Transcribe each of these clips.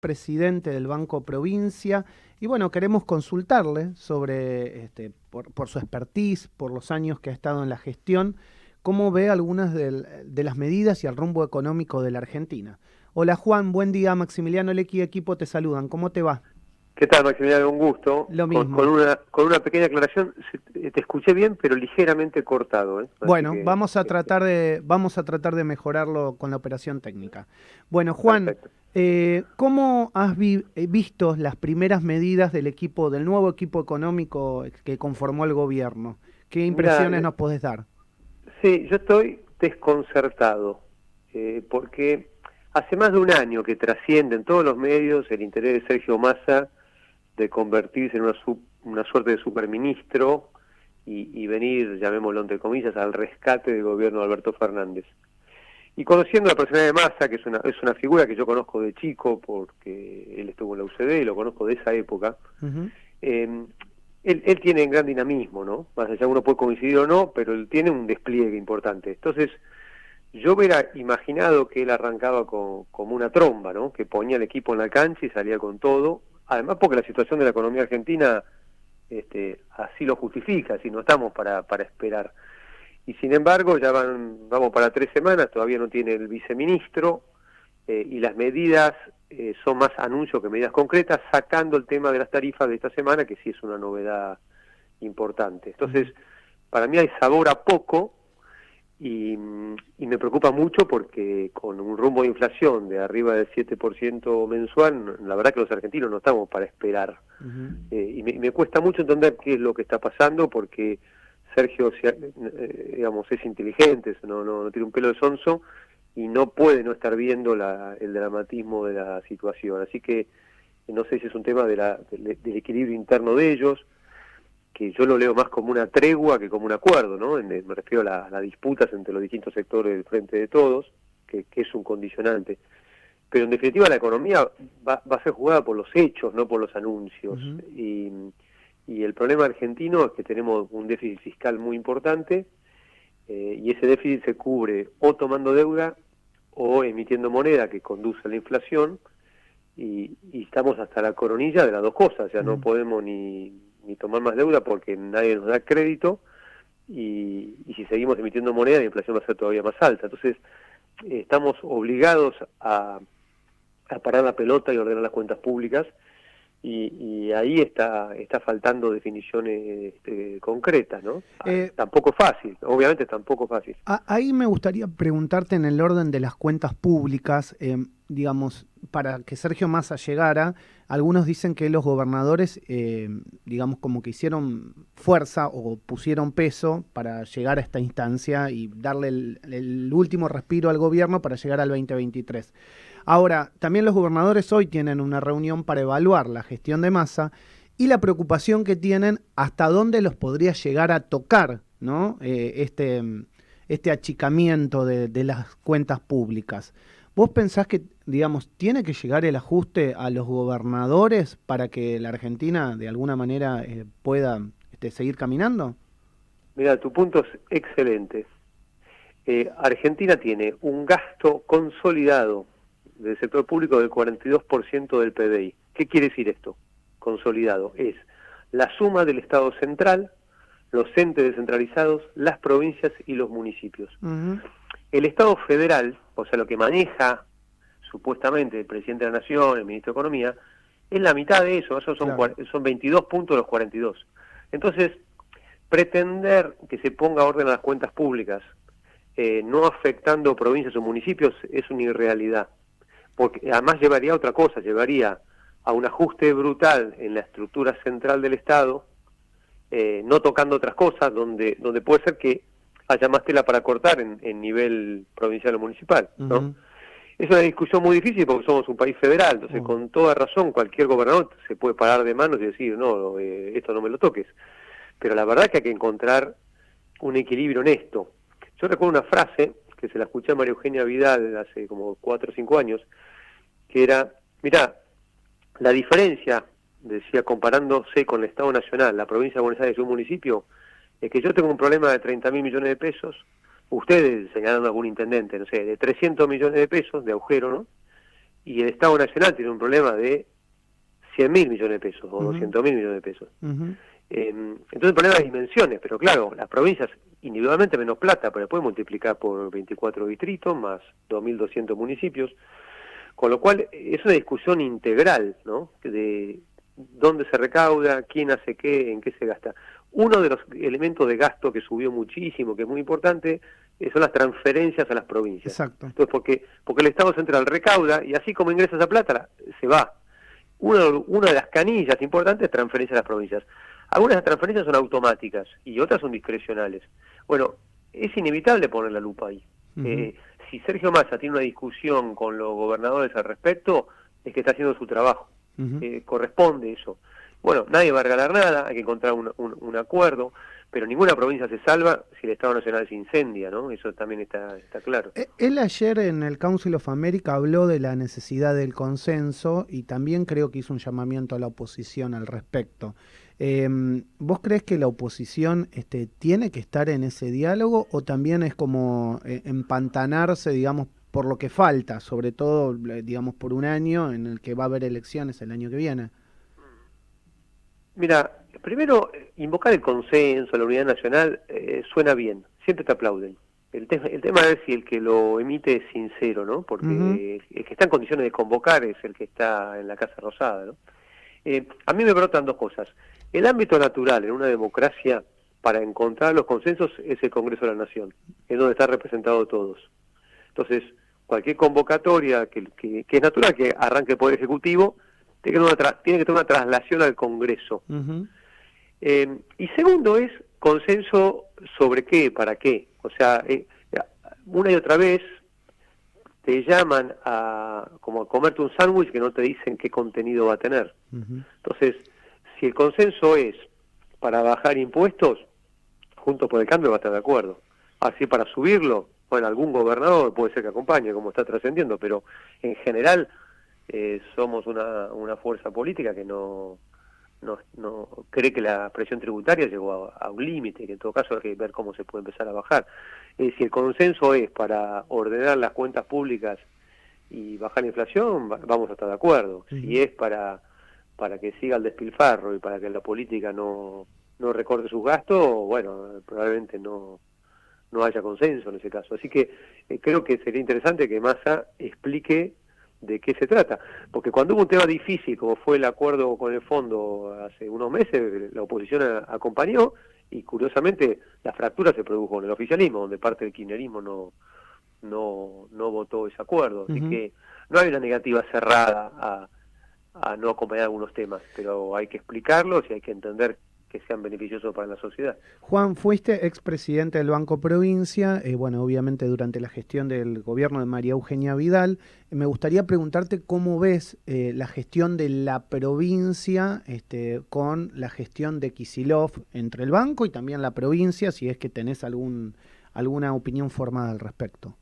presidente del Banco Provincia, y bueno, queremos consultarle sobre, por su expertise, por los años que ha estado en la gestión, cómo ve algunas de las medidas y el rumbo económico de la Argentina. Hola Juan, buen día, Maximiliano Lecky y equipo te saludan, ¿cómo te va? ¿Qué tal, Maximiliano? Un gusto. Lo Con mismo. una pequeña aclaración, te escuché bien, pero ligeramente cortado, ¿eh? Así Bueno, que, vamos a tratar de mejorarlo con la operación técnica. Bueno, Juan, perfecto. ¿cómo has visto las primeras medidas del nuevo equipo económico que conformó el gobierno? ¿Qué Mira, impresiones nos podés dar? sí, yo estoy desconcertado, porque hace más de un año que trasciende en todos los medios el interés de Sergio Massa de convertirse en una suerte de superministro y venir, llamémoslo entre comillas, al rescate del gobierno de Alberto Fernández. Y conociendo la personalidad de Massa, que es una figura que yo conozco de chico, porque él estuvo en la UCD, lo conozco de esa época, Ujú. eh, él tiene un gran dinamismo, ¿no? Más allá uno puede coincidir o no, pero él tiene un despliegue importante. Entonces, yo hubiera imaginado que él arrancaba como una tromba, ¿no? Que ponía el equipo en la cancha y salía con todo. Además, porque la situación de la economía argentina así lo justifica, si no estamos para esperar. Y sin embargo, vamos para 3 semanas, todavía no tiene el viceministro, y las medidas son más anuncios que medidas concretas, sacando el tema de las tarifas de esta semana, que sí es una novedad importante. Entonces, para mí hay sabor a poco, y me preocupa mucho porque con un rumbo de inflación de arriba del 7% mensual, la verdad que los argentinos no estamos para esperar. Ujú. Y me cuesta mucho entender qué es lo que está pasando, porque Sergio, digamos, es inteligente, no tiene un pelo de sonso, y no puede no estar viendo el dramatismo de la situación. Así que no sé si es un tema del equilibrio interno de ellos, que yo lo leo más como una tregua que como un acuerdo, ¿no? Me refiero a las disputas entre los distintos sectores del Frente de Todos, que es un condicionante. Pero en definitiva la economía va a ser jugada por los hechos, no por los anuncios. Ujú. Y el problema argentino es que tenemos un déficit fiscal muy importante, y ese déficit se cubre o tomando deuda o emitiendo moneda que conduce a la inflación, y estamos hasta la coronilla de las dos cosas. Ya no Mm. podemos ni tomar más deuda porque nadie nos da crédito, y si seguimos emitiendo moneda la inflación va a ser todavía más alta. Entonces estamos obligados a parar la pelota y ordenar las cuentas públicas, y ahí está faltando definiciones concretas, ¿no? Eh, Tampoco fácil, obviamente tampoco fácil. Ahí me gustaría preguntarte en el orden de las cuentas públicas, digamos, para que Sergio Massa llegara, algunos dicen que los gobernadores, digamos, como que hicieron fuerza o pusieron peso para llegar a esta instancia y darle el último respiro al gobierno para llegar al 2023. Ahora, también los gobernadores hoy tienen una reunión para evaluar la gestión de Massa y la preocupación que tienen hasta dónde los podría llegar a tocar, ¿no? Este achicamiento de las cuentas públicas. ¿Vos pensás que, digamos, tiene que llegar el ajuste a los gobernadores para que la Argentina de alguna manera pueda seguir caminando? Mira, tu punto es excelente. Argentina tiene un gasto consolidado del sector público del 42% del PBI. ¿Qué quiere decir esto? Consolidado. Es la suma del Estado central, los entes descentralizados, las provincias y los municipios. Ujú. El Estado federal, o sea, lo que maneja supuestamente el presidente de la Nación, el ministro de Economía, es la mitad de eso. Esos son, Claro. son 22 puntos de los 42. Entonces, pretender que se ponga orden a las cuentas públicas, no afectando provincias o municipios, es una irrealidad. Porque además llevaría a otra cosa, llevaría a un ajuste brutal en la estructura central del Estado, no tocando otras cosas, donde puede ser que haya más tela para cortar en nivel provincial o municipal, ¿no? Ujú. Es una discusión muy difícil porque somos un país federal, entonces Oh. con toda razón cualquier gobernador se puede parar de manos y decir, no, esto no me lo toques. Pero la verdad es que hay que encontrar un equilibrio en esto. Yo recuerdo una frase que se la escuché a María Eugenia Vidal hace como 4 o 5 años, que era, mirá, la diferencia, decía, comparándose con el Estado Nacional, la provincia de Buenos Aires y un municipio, es que yo tengo un problema de 30.000 millones de pesos, ustedes señalando a algún intendente, no sé, de 300 millones de pesos de agujero, ¿no? y el Estado Nacional tiene un problema de 100.000 millones de pesos o 200.000 millones de pesos. Entonces el problema de dimensiones, pero claro, las provincias individualmente menos plata, pero después multiplicar por 24 distritos más 2.200 municipios, con lo cual es una discusión integral, ¿no? De dónde se recauda, quién hace qué, en qué se gasta. Uno de los elementos de gasto que subió muchísimo, que es muy importante, son las transferencias a las provincias. Exacto. Entonces, porque el Estado central recauda y así como ingresa esa plata, se va. Una de las canillas importantes es transferencia a las provincias. Algunas de las transferencias son automáticas y otras son discrecionales. Bueno, es inevitable poner la lupa ahí. Si Sergio Massa tiene una discusión con los gobernadores al respecto, es que está haciendo su trabajo. Corresponde eso. Bueno, nadie va a regalar nada, hay que encontrar un acuerdo, pero ninguna provincia se salva si el Estado Nacional se incendia, ¿no? Eso también está claro. Él ayer en el Council of America habló de la necesidad del consenso y también creo que hizo un llamamiento a la oposición al respecto. ¿Vos crees que la oposición tiene que estar en ese diálogo o también es como empantanarse, digamos, por lo que falta, sobre todo, digamos, por un año en el que va a haber elecciones el año que viene? Mira, primero, invocar el consenso, la unidad nacional, suena bien, siempre te aplauden. El tema es si el que lo emite es sincero, ¿no? Porque el que está en condiciones de convocar es el que está en la Casa Rosada, ¿no? A mí me brotan dos cosas. El ámbito natural en una democracia para encontrar los consensos es el Congreso de la Nación, es donde están representados todos. Entonces, cualquier convocatoria que es natural que arranque el Poder Ejecutivo, tiene que tener una traslación al Congreso. Y segundo es consenso sobre qué, para qué. O sea, una y otra vez te llaman como a comerte un sándwich que no te dicen qué contenido va a tener. Entonces, si el consenso es para bajar impuestos, Juntos por el Cambio va a estar de acuerdo. Así para subirlo, bueno, algún gobernador puede ser que acompañe, como está trascendiendo, pero en general somos una fuerza política que no cree que la presión tributaria llegó a un límite, que en todo caso hay que ver cómo se puede empezar a bajar. Si el consenso es para ordenar las cuentas públicas y bajar la inflación, vamos a estar de acuerdo. Si es para que siga el despilfarro y para que la política no recorte sus gastos, bueno, probablemente no haya consenso en ese caso. Así que creo que sería interesante que Massa explique de qué se trata, porque cuando hubo un tema difícil como fue el acuerdo con el fondo hace unos meses, la oposición acompañó y curiosamente la fractura se produjo en el oficialismo, donde parte del kirchnerismo no votó ese acuerdo. Así que no hay una negativa cerrada a no acompañar algunos temas, pero hay que explicarlos y hay que entender que sean beneficiosos para la sociedad. Juan, fuiste expresidente del Banco Provincia, bueno, obviamente durante la gestión del gobierno de María Eugenia Vidal. Me gustaría preguntarte cómo ves la gestión de la provincia con la gestión de Kicillof entre el banco y también la provincia, si es que tenés alguna opinión formada al respecto.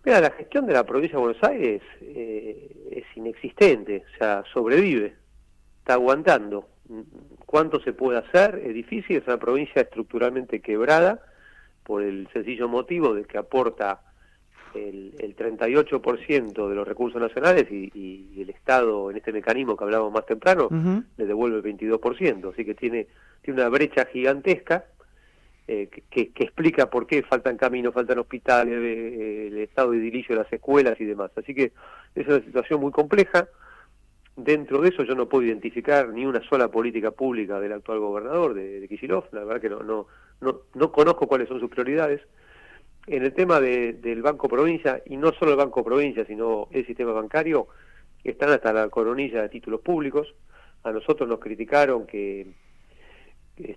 Mira, la gestión de la provincia de Buenos Aires es inexistente, o sea, sobrevive, está aguantando. ¿Cuánto se puede hacer? Es difícil, es una provincia estructuralmente quebrada por el sencillo motivo de que aporta el 38% de los recursos nacionales y el Estado, en este mecanismo que hablábamos más temprano, le devuelve el 22%, así que tiene una brecha gigantesca que explica por qué faltan caminos, faltan hospitales, el estado de edilicio de las escuelas y demás. Así que es una situación muy compleja. Dentro de eso yo no puedo identificar ni una sola política pública del actual gobernador, de Kicillof. La verdad que no conozco cuáles son sus prioridades. En el tema del Banco Provincia, y no solo el Banco Provincia, sino el sistema bancario, están hasta la coronilla de títulos públicos. A nosotros nos criticaron que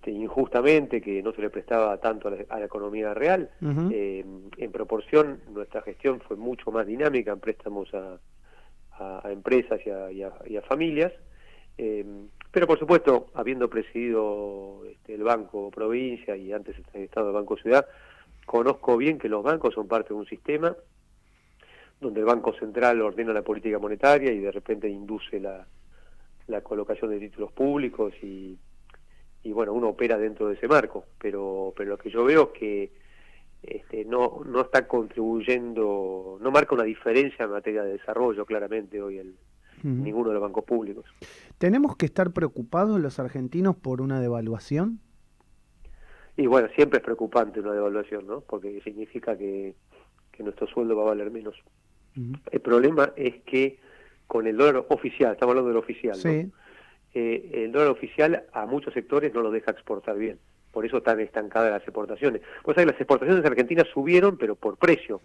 injustamente, que no se le prestaba tanto a la economía real. En proporción, nuestra gestión fue mucho más dinámica en préstamos a empresas y a familias, pero por supuesto, habiendo presidido el Banco Provincia y antes el Estado del Banco Ciudad, conozco bien que los bancos son parte de un sistema donde el Banco Central ordena la política monetaria y de repente induce la colocación de títulos públicos y bueno, uno opera dentro de ese marco, pero lo que yo veo es que no está contribuyendo, no marca una diferencia en materia de desarrollo claramente hoy ninguno de los bancos públicos. ¿Tenemos que estar preocupados los argentinos por una devaluación? Y bueno, siempre es preocupante una devaluación, ¿no? Porque significa que nuestro sueldo va a valer menos. El problema es que con el dólar oficial, estamos hablando del oficial, sí, ¿no? El dólar oficial a muchos sectores no los deja exportar bien. Por eso están estancadas las exportaciones. Pues las exportaciones argentinas subieron, pero por precio,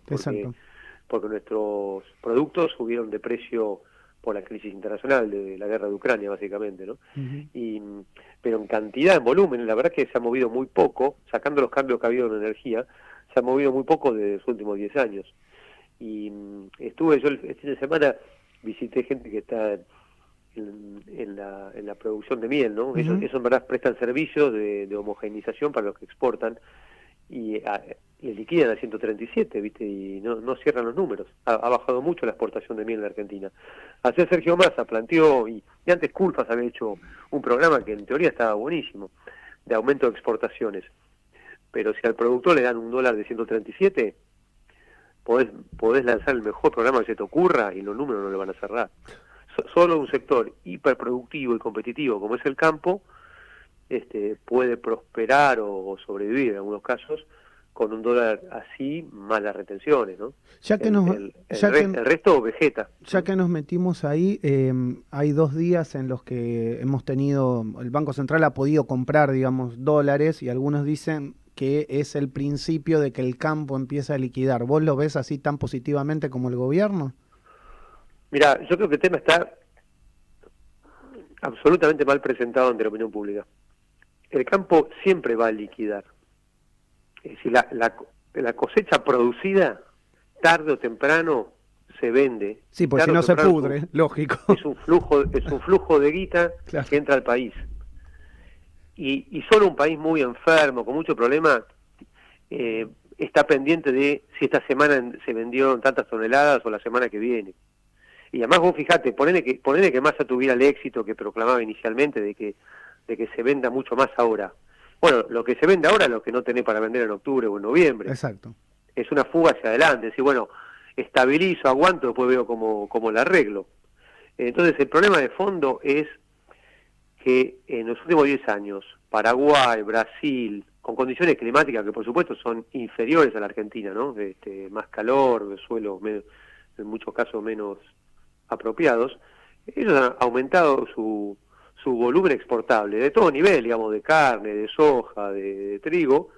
porque nuestros productos subieron de precio por la crisis internacional de la guerra de Ucrania, básicamente, ¿no? Pero en cantidad, en volumen, la verdad es que se ha movido muy poco, sacando los cambios que ha habido en energía, se ha movido muy poco desde los últimos 10 años. Y estuve yo el fin de semana, visité gente que está en la producción de miel, ¿no? Ellos en verdad prestan servicios de homogeneización para los que exportan y liquidan a 137, ¿viste? Y no cierran los números. Ha bajado mucho la exportación de miel en Argentina. Ayer Sergio Massa planteó, y antes Culfas había hecho un programa que en teoría estaba buenísimo, de aumento de exportaciones. Pero si al productor le dan $1 de 137, podés lanzar el mejor programa que se te ocurra y los números no le van a cerrar. Solo un sector hiperproductivo y competitivo como es el campo puede prosperar o sobrevivir en algunos casos con un dólar así, más las retenciones, ¿no? El resto vegeta. Ya que nos metimos ahí, hay 2 días en los que hemos tenido, el Banco Central ha podido comprar, digamos, dólares, y algunos dicen que es el principio de que el campo empieza a liquidar. ¿Vos lo ves así tan positivamente como el gobierno? Mirá, yo creo que el tema está absolutamente mal presentado ante la opinión pública. El campo siempre va a liquidar. Es decir, la cosecha producida, tarde o temprano, se vende. Sí, pues si no se pudre, lógico. Es un flujo de guita claro, que entra al país. Y solo un país muy enfermo, con mucho problema, está pendiente de si esta semana se vendieron tantas toneladas o la semana que viene. Y además vos fijate, ponele que Massa tuviera el éxito que proclamaba inicialmente de que se venda mucho más ahora. Bueno, lo que se vende ahora es lo que no tenés para vender en octubre o en noviembre. Exacto. Es una fuga hacia adelante, es decir, bueno, estabilizo, aguanto, después veo cómo la arreglo. Entonces el problema de fondo es que en los últimos 10 años, Paraguay, Brasil, con condiciones climáticas que por supuesto son inferiores a la Argentina, ¿no? Más calor, suelos en muchos casos menos apropiados, ellos han aumentado su volumen exportable, de todo nivel, digamos, de carne, de soja, de trigo,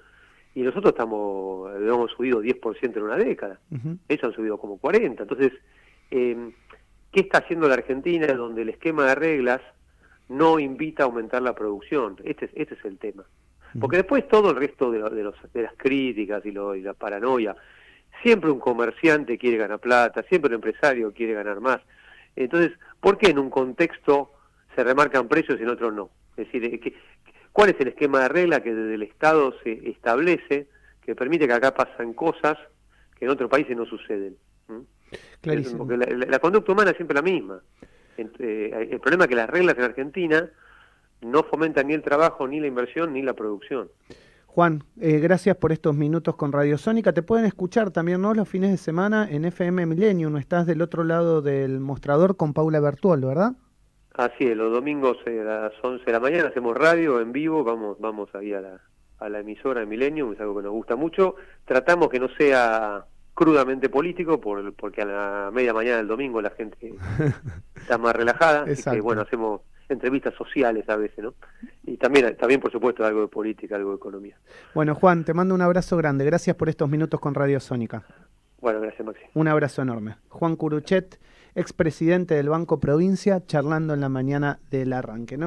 y nosotros hemos subido 10% en una década, ellos han subido como 40%, entonces, ¿qué está haciendo la Argentina donde el esquema de reglas no invita a aumentar la producción? Este es el tema. Porque después todo el resto de las críticas y la paranoia, siempre un comerciante quiere ganar plata, siempre un empresario quiere ganar más. Entonces, ¿por qué en un contexto se remarcan precios y en otros no? Es decir, ¿cuál es el esquema de regla que desde el Estado se establece que permite que acá pasen cosas que en otros países no suceden? Clarísimo. Porque la conducta humana es siempre la misma. El problema es que las reglas en Argentina no fomentan ni el trabajo, ni la inversión, ni la producción. Juan, gracias por estos minutos con Radio Sónica. Te pueden escuchar también, ¿no?, los fines de semana en FM Millennium. Estás del otro lado del mostrador con Paula Bertuol, ¿verdad? Así es, los domingos a las 11 de la mañana hacemos radio en vivo, vamos ahí a la emisora de Millennium, es algo que nos gusta mucho. Tratamos que no sea crudamente político, porque a la media mañana del domingo la gente está más relajada. Así que, bueno, hacemos entrevistas sociales a veces, ¿no? Y también por supuesto, algo de política, algo de economía. Bueno, Juan, te mando un abrazo grande. Gracias por estos minutos con Radio Sónica. Bueno, gracias, Maxi. Un abrazo enorme. Juan Curuchet, expresidente del Banco Provincia, charlando en la mañana del arranque, ¿no?